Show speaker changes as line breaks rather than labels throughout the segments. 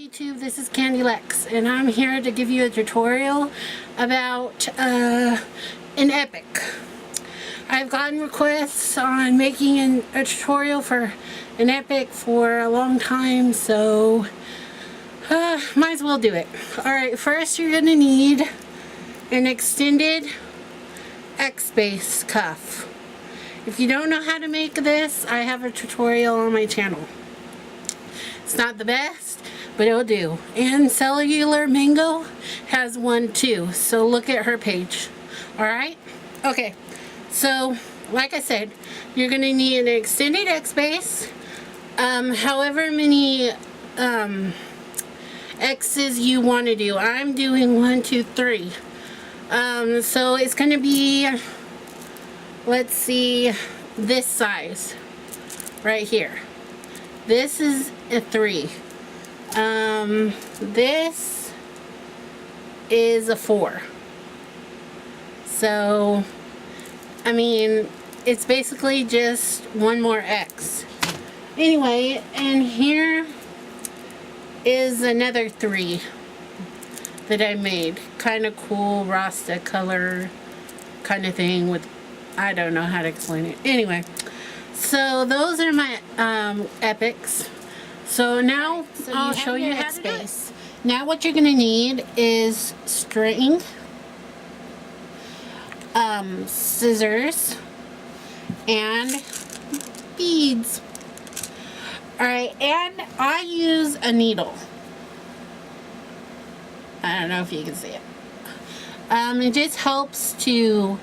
YouTube, this is Candy Lex, and I'm here to give you a tutorial about an epic. I've gotten requests on making a tutorial for an epic for a long time, so might as well do it. Alright, first you're going to need an extended X-base cuff. If you don't know how to make this, I have a tutorial on my channel. It's not the best, but it'll do. And Cellular Mango has one too, so look at her page. Alright? Okay, so like I said, you're going to need an extended X-base, however many X's you want to do. I'm doing 1, 2, 3. So it's going to be, let's see, this size right here. This is a 3. This is a 4. So, I mean, it's basically just one more X. Anyway, and here is another 3 that I made. Kind of cool Rasta color kind of thing with, I don't know how to explain it. Anyway, so those are my epics. So now I'll show you X-base. Now what you're going to need is string, scissors, and beads. Alright, and I use a needle. I don't know if you can see it. It just helps to,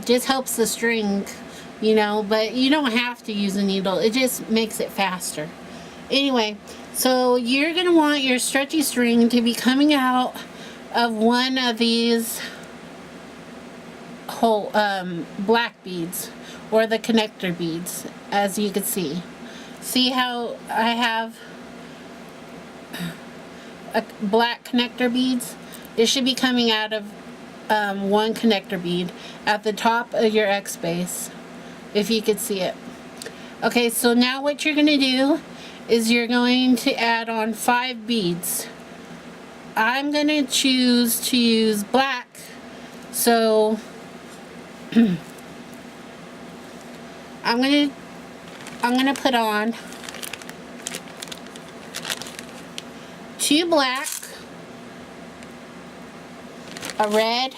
just helps the string, you know, but you don't have to use a needle. It just makes it faster. Anyway, so you're going to want your stretchy string to be coming out of one of these whole black beads, or the connector beads, as you can see. See how I have a black connector beads? It should be coming out of one connector bead at the top of your X-base, if you could see it. Okay, so now what you're going to do is you're going to add on 5 beads. I'm going to choose to use black, so I'm going to put on 2 black, a red,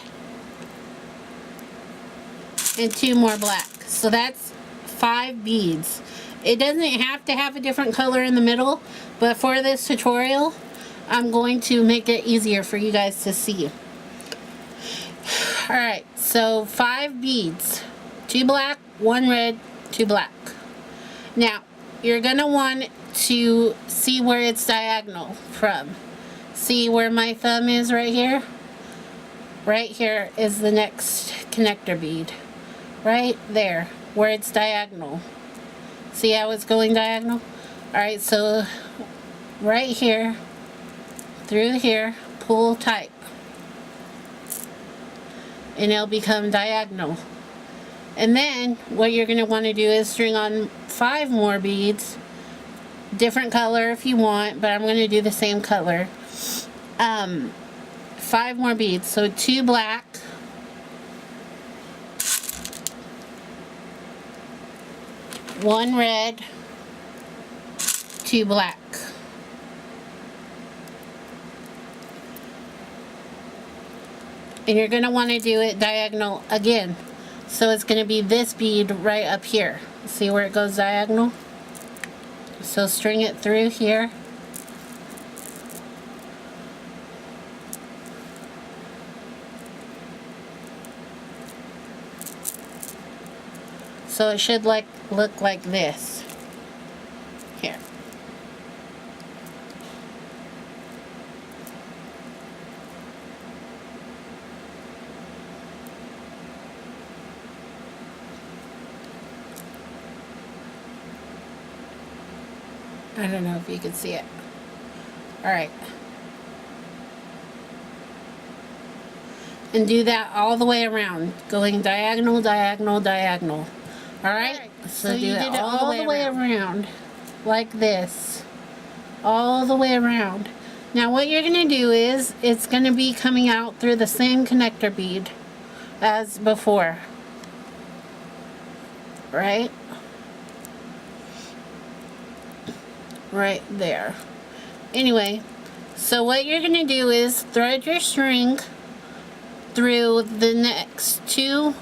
and 2 more black. So that's 5 beads. It doesn't have to have a different color in the middle, but for this tutorial, I'm going to make it easier for you guys to see. Alright, so 5 beads. 2 black, 1 red, 2 black. Now, you're going to want to see where it's diagonal from. See where my thumb is right here? Right here is the next connector bead. Right there, where it's diagonal. See how it's going diagonal? Alright, so right here, through here, pull tight. And it'll become diagonal. And then, what you're going to want to do is string on 5 more beads. Different color if you want, but I'm going to do the same color. 5 more beads. So 2 black, 1 red, 2 black. And you're going to want to do it diagonal again. So it's going to be this bead right up here. See where it goes diagonal? So string it through here. So it should look like this. Here. I don't know if you can see it. Alright. And do that all the way around, going diagonal, diagonal, diagonal. Alright? So do it all the way around, like this. all the way around. Now what you're going to do is, it's going to be coming out through the same connector bead as before. Right? Right there. Anyway, so what you're going to do is thread your string through the next 2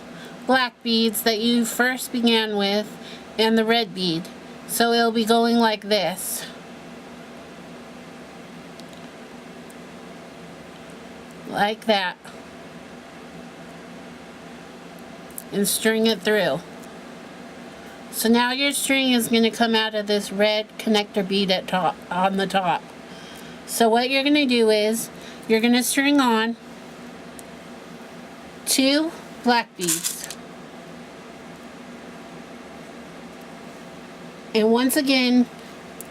black beads that you first began with and the red bead. So it'll be going like this. Like that. And string it through. So now your string is going to come out of this red connector bead at top, on the top. So what you're going to do is, you're going to string on 2 black beads. And once again,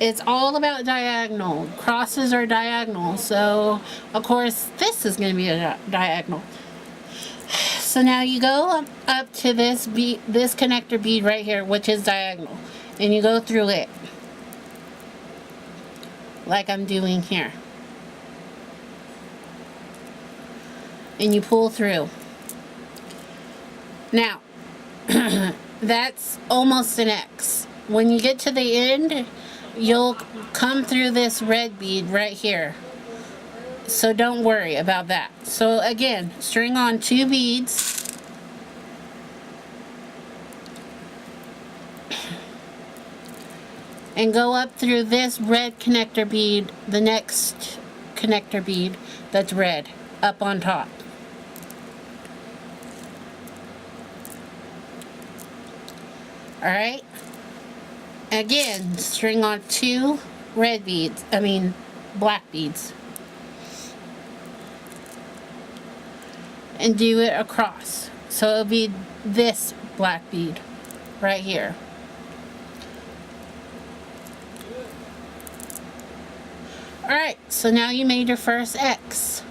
it's all about diagonal. Crosses are diagonal, so of course this is going to be a diagonal. So now you go up to this connector bead right here, which is diagonal, and you go through it like I'm doing here, and you pull through. Now that's almost an X. When you get to the end, you'll come through this red bead right here. So don't worry about that. So again, string on 2 beads. And go up through this red connector bead, the next connector bead that's red, up on top. Alright? Again, string on 2 red beads, black beads. And do it across. So it'll be this black bead right here. Alright, so now you made your first X.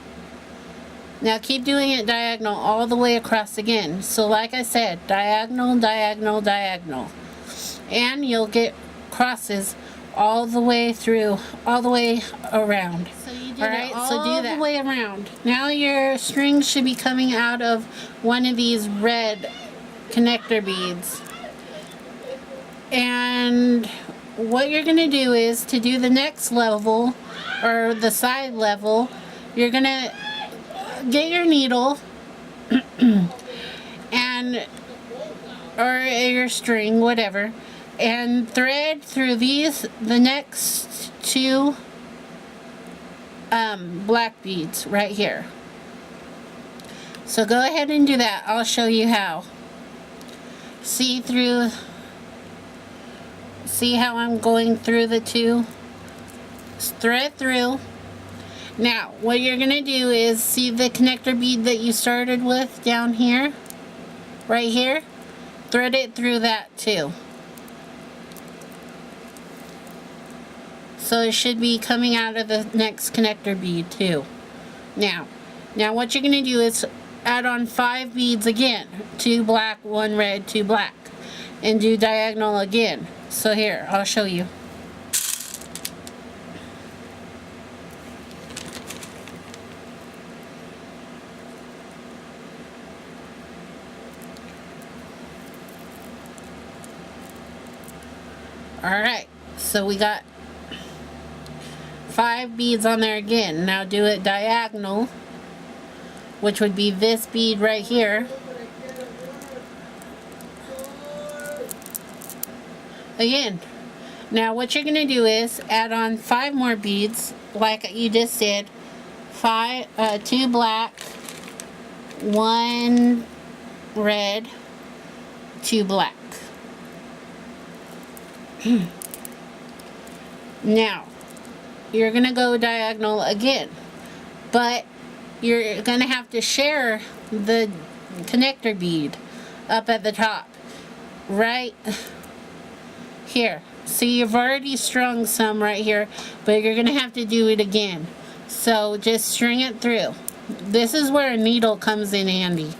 Now keep doing it diagonal all the way across again. So like I said, diagonal, diagonal, diagonal. And you'll get crosses all the way through, all the way around. So you did it all the way around. Now your string should be coming out of one of these red connector beads. And what you're going to do is, to do the next level, or the side level, you're going to get your needle and or your string, whatever, and thread through the next 2 black beads right here. So go ahead and do that. I'll show you how. See how I'm going through the 2? Thread through. Now what you're going to do is, see the connector bead that you started with down here, right here? Thread it through that too. So it should be coming out of the next connector bead too. Now what you're going to do is add on 5 beads again. 2 black, 1 red, 2 black. And do diagonal again. So here, I'll show you. Alright, so we got 5 beads on there again. Now do it diagonal, which would be this bead right here. Again. Now what you're going to do is add on 5 more beads, like you just did. 2 black, 1 red, 2 black. Now you're gonna go diagonal again, but you're gonna have to share the connector bead up at the top right here. See, you've already strung some right here, but you're gonna have to do it again. So just string it through. This is where a needle comes in handy.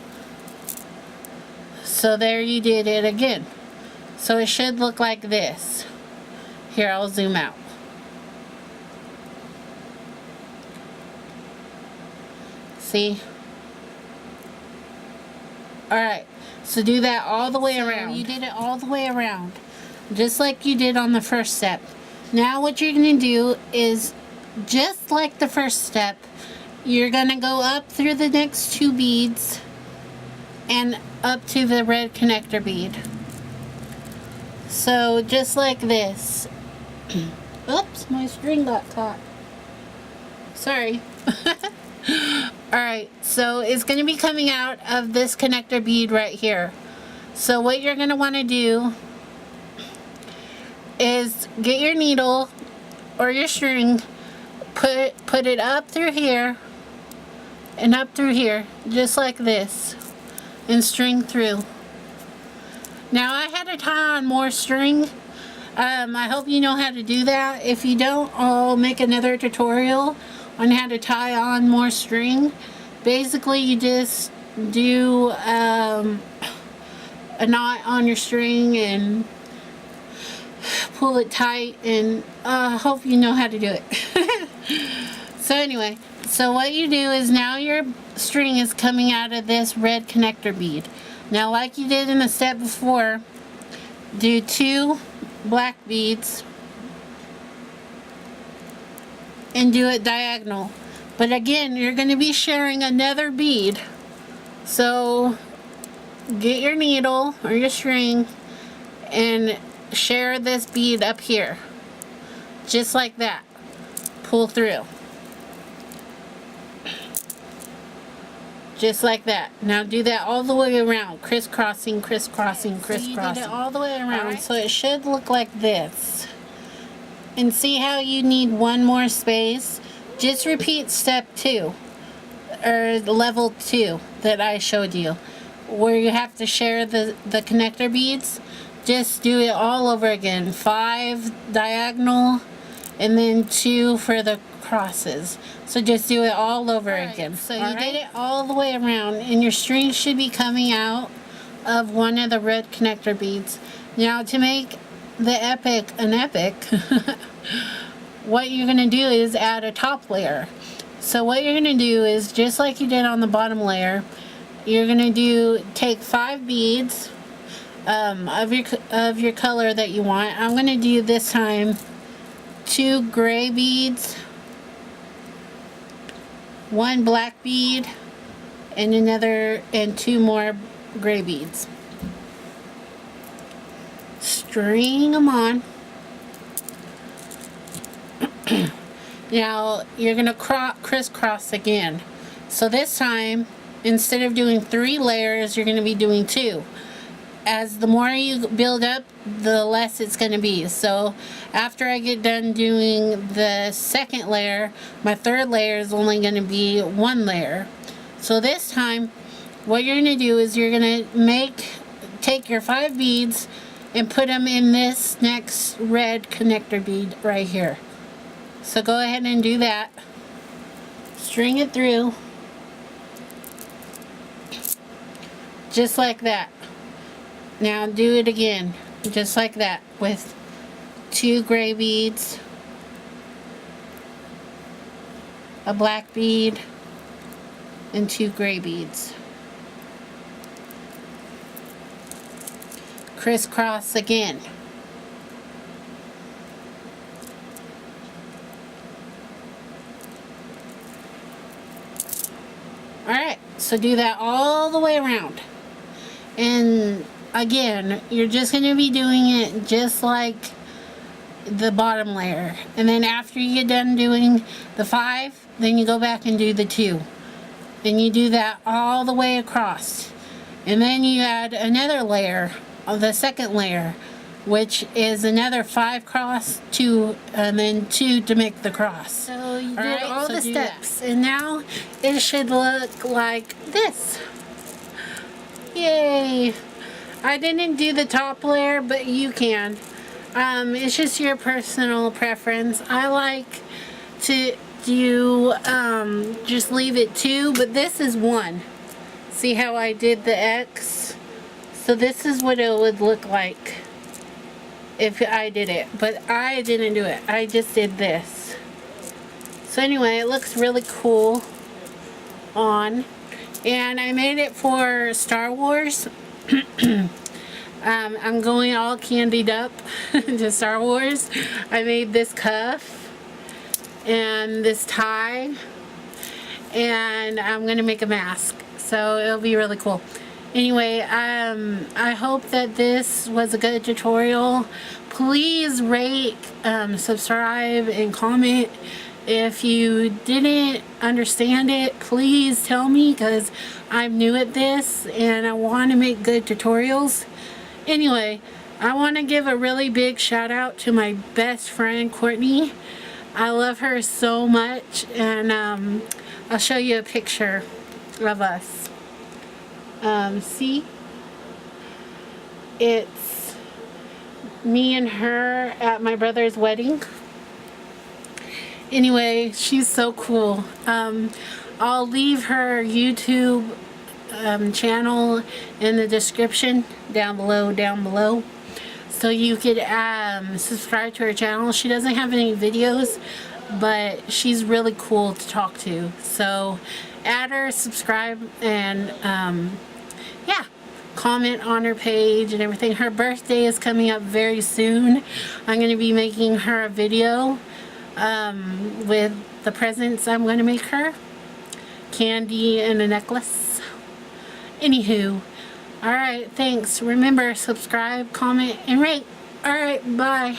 So there, you did it again. So it should look like this. Here, I'll zoom out. See? Alright, so do that all the way around. You did it all the way around, just like you did on the first step. Now what you're going to do is, just like the first step, you're going to go up through the next 2 beads and up to the red connector bead. So just like this. Oops, my string got caught. Sorry. Alright, so it's going to be coming out of this connector bead right here. So what you're going to want to do is get your needle or your string, put it up through here and up through here, just like this, and string through. Now I had to tie on more string. I hope you know how to do that. If you don't, I'll make another tutorial on how to tie on more string. Basically, you just do a knot on your string and pull it tight, and I hope you know how to do it. So anyway, so what you do is, now your string is coming out of this red connector bead. Now, like you did in the step before, do 2 black beads and do it diagonal. But again, you're going to be sharing another bead. So get your needle or your string and share this bead up here. Just like that. Pull through. Just like that. Now do that all the way around. Crisscrossing, crisscrossing, crisscrossing. So you did it all the way around. Right. So it should look like this. And see how you need one more space? Just repeat step 2. Or level 2 that I showed you. Where you have to share the connector beads. Just do it all over again. 5 diagonal and then 2 for the crosses. So just do it all over again. So you did it all the way around, and your string should be coming out of one of the red connector beads. Now, to make the epic an epic, what you're going to do is add a top layer. So what you're going to do is, just like you did on the bottom layer, you're going to take 5 beads of your color that you want. I'm going to do this time 2 gray beads, 1 black bead, and 2 more gray beads. String them on. Now you're going to crisscross again. So this time, instead of doing 3 layers, you're going to be doing 2. As the more you build up, the less it's going to be. So after I get done doing the second layer, my third layer is only going to be 1 layer. So this time, what you're going to do is, you're going to take your 5 beads and put them in this next red connector bead right here. So go ahead and do that. String it through. Just like that. Now do it again, just like that, with 2 gray beads, a black bead, and 2 gray beads. Crisscross again. Alright, so do that all the way around. And again, you're just going to be doing it just like the bottom layer. And then after you get done doing the 5, then you go back and do the 2. And you do that all the way across. And then you add another layer, the second layer, which is another 5 cross, 2, and then 2 to make the cross. So you did all the steps. And now it should look like this. Yay! I didn't do the top layer, but you can. It's just your personal preference. I like to do, just leave it 2, but this is 1. See how I did the X? So this is what it would look like if I did it, but I didn't do it. I just did this. So anyway, it looks really cool. on. And I made it for Star Wars. I'm going all candied up to Star Wars. I made this cuff and this tie, and I'm gonna make a mask, so it'll be really cool. Anyway, I hope that this was a good tutorial. Please rate, subscribe, and comment. If you didn't understand it, please tell me, because I'm new at this and I want to make good tutorials. Anyway, I want to give a really big shout out to my best friend Courtney. I love her so much, and I'll show you a picture of us. See? It's me and her at my brother's wedding. Anyway, she's so cool. I'll leave her YouTube channel in the description down below, so you could subscribe to her channel. She doesn't have any videos, but she's really cool to talk to. So add her, subscribe, and yeah, comment on her page and everything. Her birthday is coming up very soon. I'm going to be making her a video with the presents I'm going to make her. Candy and a necklace. Anywho, alright, thanks. Remember, subscribe, comment, and rate. Alright, bye.